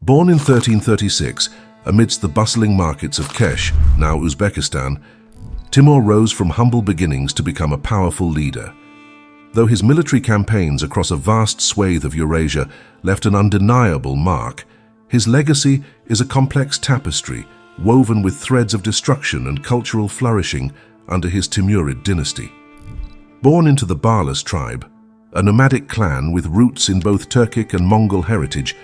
Born in 1336, amidst the bustling markets of Kesh, now Uzbekistan, Timur rose from humble beginnings to become a powerful leader. Though his military campaigns across a vast swathe of Eurasia left an undeniable mark, his legacy is a complex tapestry woven with threads of destruction and cultural flourishing under his Timurid dynasty. Born into the Barlas tribe, a nomadic clan with roots in both Turkic and Mongol heritage,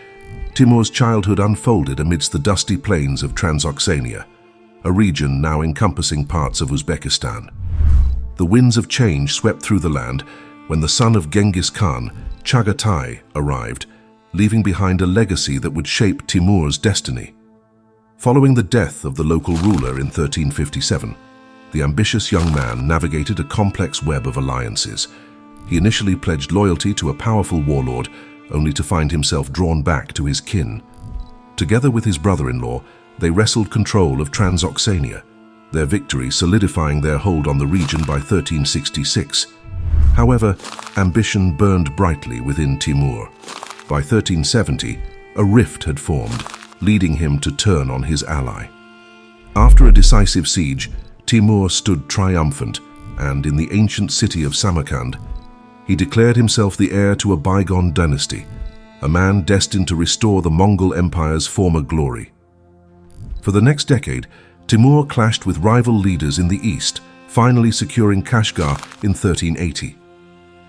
Timur's childhood unfolded amidst the dusty plains of Transoxania, a region now encompassing parts of Uzbekistan. The winds of change swept through the land when the son of Genghis Khan, Chagatai, arrived, leaving behind a legacy that would shape Timur's destiny. Following the death of the local ruler in 1357, the ambitious young man navigated a complex web of alliances. He initially pledged loyalty to a powerful warlord, only to find himself drawn back to his kin. Together with his brother-in-law, they wrestled control of Transoxania, their victory solidifying their hold on the region by 1366. However, ambition burned brightly within Timur. By 1370, a rift had formed, leading him to turn on his ally. After a decisive siege, Timur stood triumphant, and in the ancient city of Samarkand, he declared himself the heir to a bygone dynasty, a man destined to restore the Mongol Empire's former glory. For the next decade, Timur clashed with rival leaders in the east, finally securing Kashgar in 1380.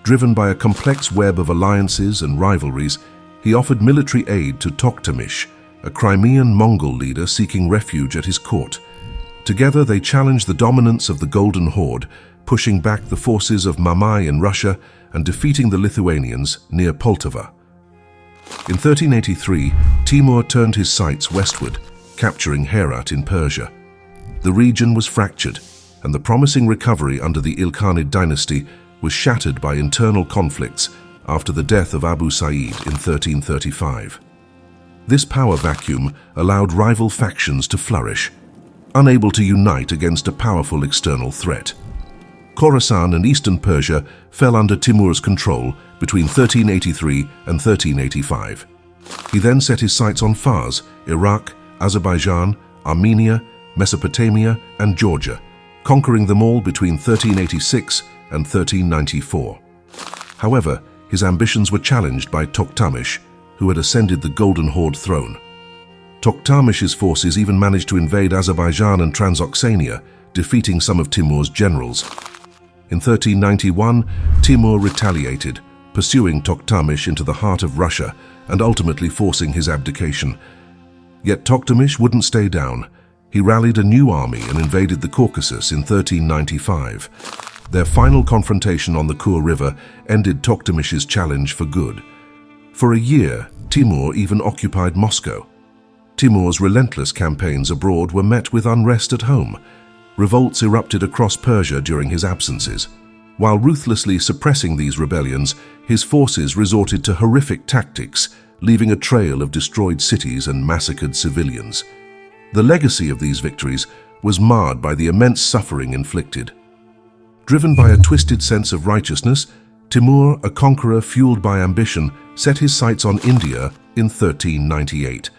Driven by a complex web of alliances and rivalries, he offered military aid to Toktamish, a Crimean Mongol leader seeking refuge at his court. Together they challenged the dominance of the Golden Horde, pushing back the forces of Mamai in Russia and defeating the Lithuanians near Poltava. In 1383, Timur turned his sights westward, capturing Herat in Persia. The region was fractured, and the promising recovery under the Ilkhanid dynasty was shattered by internal conflicts after the death of Abu Sa'id in 1335. This power vacuum allowed rival factions to flourish, unable to unite against a powerful external threat. Khorasan and eastern Persia fell under Timur's control between 1383 and 1385. He then set his sights on Fars, Iraq, Azerbaijan, Armenia, Mesopotamia, and Georgia, conquering them all between 1386 and 1394. However, his ambitions were challenged by Toktamish, who had ascended the Golden Horde throne. Toktamish's forces even managed to invade Azerbaijan and Transoxania, defeating some of Timur's generals. In 1391, Timur retaliated, pursuing Toktamish into the heart of Russia and ultimately forcing his abdication. Yet Toktamish wouldn't stay down. He rallied a new army and invaded the Caucasus in 1395. Their final confrontation on the Kur River ended Toktamish's challenge for good. For a year, Timur even occupied Moscow. Timur's relentless campaigns abroad were met with unrest at home. Revolts erupted across Persia during his absences. While ruthlessly suppressing these rebellions, his forces resorted to horrific tactics, leaving a trail of destroyed cities and massacred civilians. The legacy of these victories was marred by the immense suffering inflicted. Driven by a twisted sense of righteousness, Timur, a conqueror fueled by ambition, set his sights on India in 1398.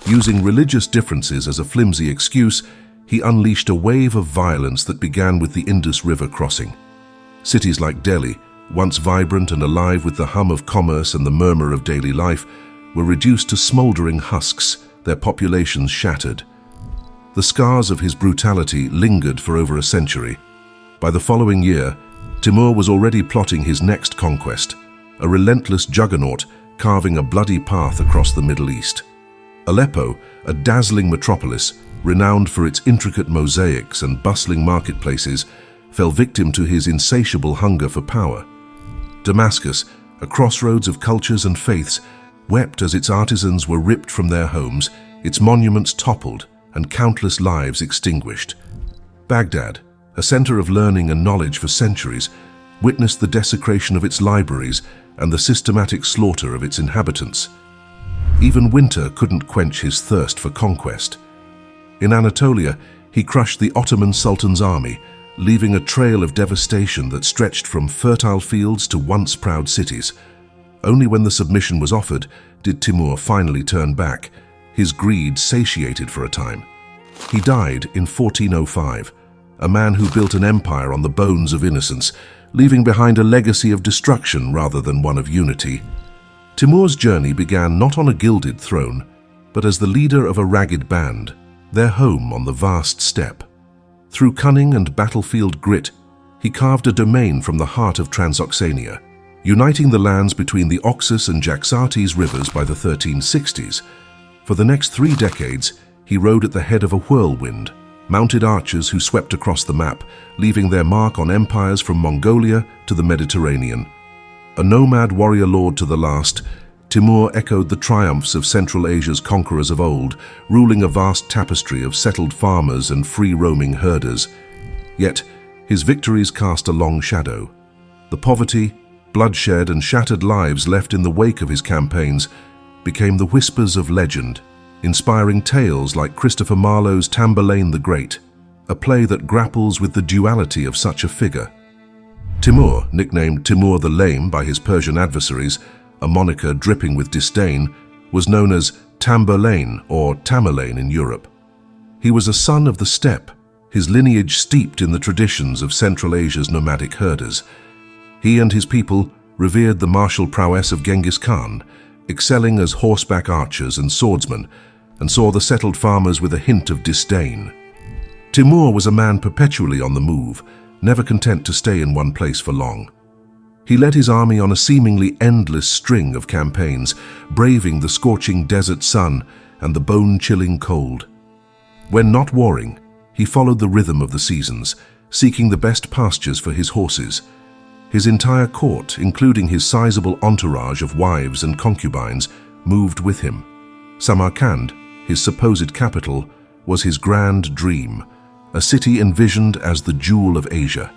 Using religious differences as a flimsy excuse, he unleashed a wave of violence that began with the Indus River crossing. Cities like Delhi, once vibrant and alive with the hum of commerce and the murmur of daily life, were reduced to smoldering husks, their populations shattered. The scars of his brutality lingered for over a century. By the following year, Timur was already plotting his next conquest, a relentless juggernaut carving a bloody path across the Middle East. Aleppo, a dazzling metropolis, renowned for its intricate mosaics and bustling marketplaces, fell victim to his insatiable hunger for power. Damascus, a crossroads of cultures and faiths, wept as its artisans were ripped from their homes, its monuments toppled, and countless lives extinguished. Baghdad, a center of learning and knowledge for centuries, witnessed the desecration of its libraries and the systematic slaughter of its inhabitants. Even winter couldn't quench his thirst for conquest. In Anatolia, he crushed the Ottoman Sultan's army, leaving a trail of devastation that stretched from fertile fields to once proud cities. Only when the submission was offered did Timur finally turn back, his greed satiated for a time. He died in 1405, a man who built an empire on the bones of innocence, leaving behind a legacy of destruction rather than one of unity. Timur's journey began not on a gilded throne, but as the leader of a ragged band, their home on the vast steppe. Through cunning and battlefield grit, he carved a domain from the heart of Transoxania, uniting the lands between the Oxus and Jaxartes rivers by the 1360s. For the next 3 decades, he rode at the head of a whirlwind, mounted archers who swept across the map, leaving their mark on empires from Mongolia to the Mediterranean. A nomad warrior lord to the last, Timur echoed the triumphs of Central Asia's conquerors of old, ruling a vast tapestry of settled farmers and free-roaming herders. Yet, his victories cast a long shadow. The poverty, bloodshed, and shattered lives left in the wake of his campaigns became the whispers of legend, inspiring tales like Christopher Marlowe's Tamerlane the Great, a play that grapples with the duality of such a figure. Timur, nicknamed Timur the Lame by his Persian adversaries, a moniker dripping with disdain, was known as Tamerlane or Tamerlane in Europe. He was a son of the steppe, his lineage steeped in the traditions of Central Asia's nomadic herders. He and his people revered the martial prowess of Genghis Khan, excelling as horseback archers and swordsmen, and saw the settled farmers with a hint of disdain. Timur was a man perpetually on the move, never content to stay in one place for long. He led his army on a seemingly endless string of campaigns, braving the scorching desert sun and the bone-chilling cold. When not warring, he followed the rhythm of the seasons, seeking the best pastures for his horses. His entire court, including his sizable entourage of wives and concubines, moved with him. Samarkand, his supposed capital, was his grand dream, a city envisioned as the jewel of Asia.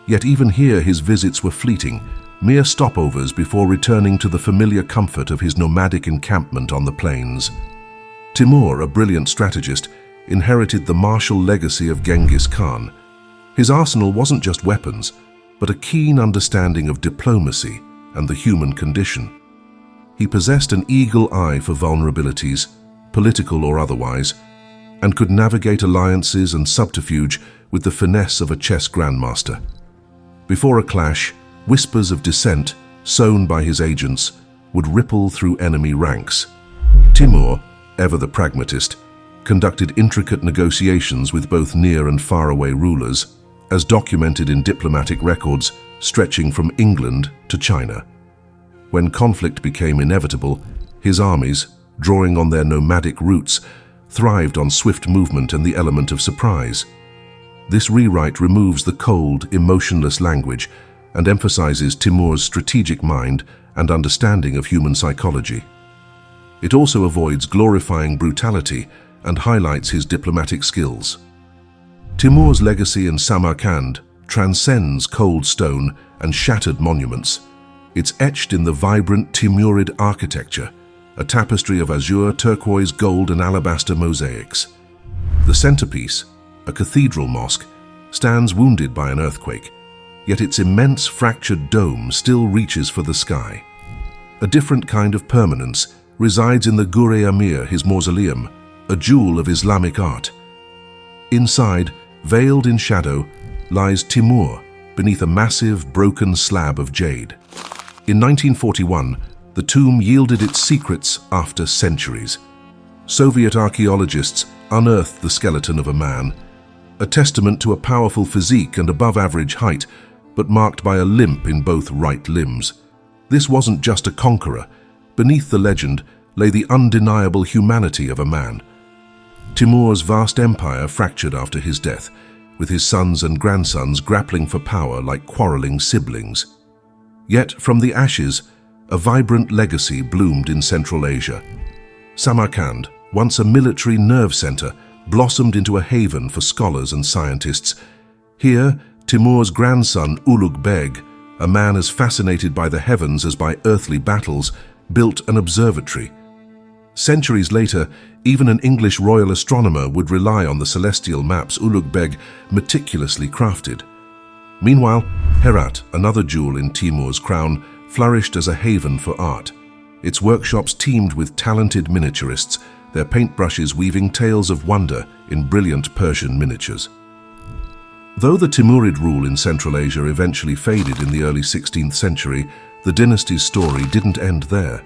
Yet even here his visits were fleeting, mere stopovers before returning to the familiar comfort of his nomadic encampment on the plains. Timur, a brilliant strategist, inherited the martial legacy of Genghis Khan. His arsenal wasn't just weapons, but a keen understanding of diplomacy and the human condition. He possessed an eagle eye for vulnerabilities, political or otherwise, and could navigate alliances and subterfuge with the finesse of a chess grandmaster. Before a clash, whispers of dissent, sown by his agents, would ripple through enemy ranks. Timur, ever the pragmatist, conducted intricate negotiations with both near and faraway rulers, as documented in diplomatic records stretching from England to China. When conflict became inevitable, his armies, drawing on their nomadic roots, thrived on swift movement and the element of surprise. This rewrite removes the cold, emotionless language and emphasizes Timur's strategic mind and understanding of human psychology. It also avoids glorifying brutality and highlights his diplomatic skills. Timur's legacy in Samarkand transcends cold stone and shattered monuments. It's etched in the vibrant Timurid architecture, a tapestry of azure, turquoise, gold, and alabaster mosaics. The centerpiece, a cathedral mosque, stands wounded by an earthquake, yet its immense fractured dome still reaches for the sky. A different kind of permanence resides in the Gur-e-Amir, his mausoleum, a jewel of Islamic art. Inside, veiled in shadow, lies Timur beneath a massive, broken slab of jade. In 1941, the tomb yielded its secrets after centuries. Soviet archaeologists unearthed the skeleton of a man, a testament to a powerful physique and above-average height, but marked by a limp in both right limbs. This wasn't just a conqueror. Beneath the legend lay the undeniable humanity of a man. Timur's vast empire fractured after his death, with his sons and grandsons grappling for power like quarreling siblings. Yet from the ashes, a vibrant legacy bloomed in Central Asia. Samarkand, once a military nerve center, blossomed into a haven for scholars and scientists. Here, Timur's grandson Ulugh Beg, a man as fascinated by the heavens as by earthly battles, built an observatory. Centuries later, even an English royal astronomer would rely on the celestial maps Ulugh Beg meticulously crafted. Meanwhile, Herat, another jewel in Timur's crown, flourished as a haven for art. Its workshops teemed with talented miniaturists, their paintbrushes weaving tales of wonder in brilliant Persian miniatures. Though the Timurid rule in Central Asia eventually faded in the early 16th century, the dynasty's story didn't end there.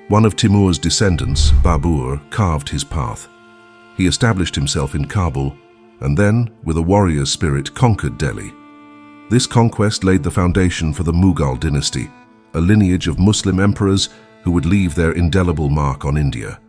One of Timur's descendants, Babur, carved his path. He established himself in Kabul and then, with a warrior spirit, conquered Delhi. This conquest laid the foundation for the Mughal dynasty, a lineage of Muslim emperors who would leave their indelible mark on India.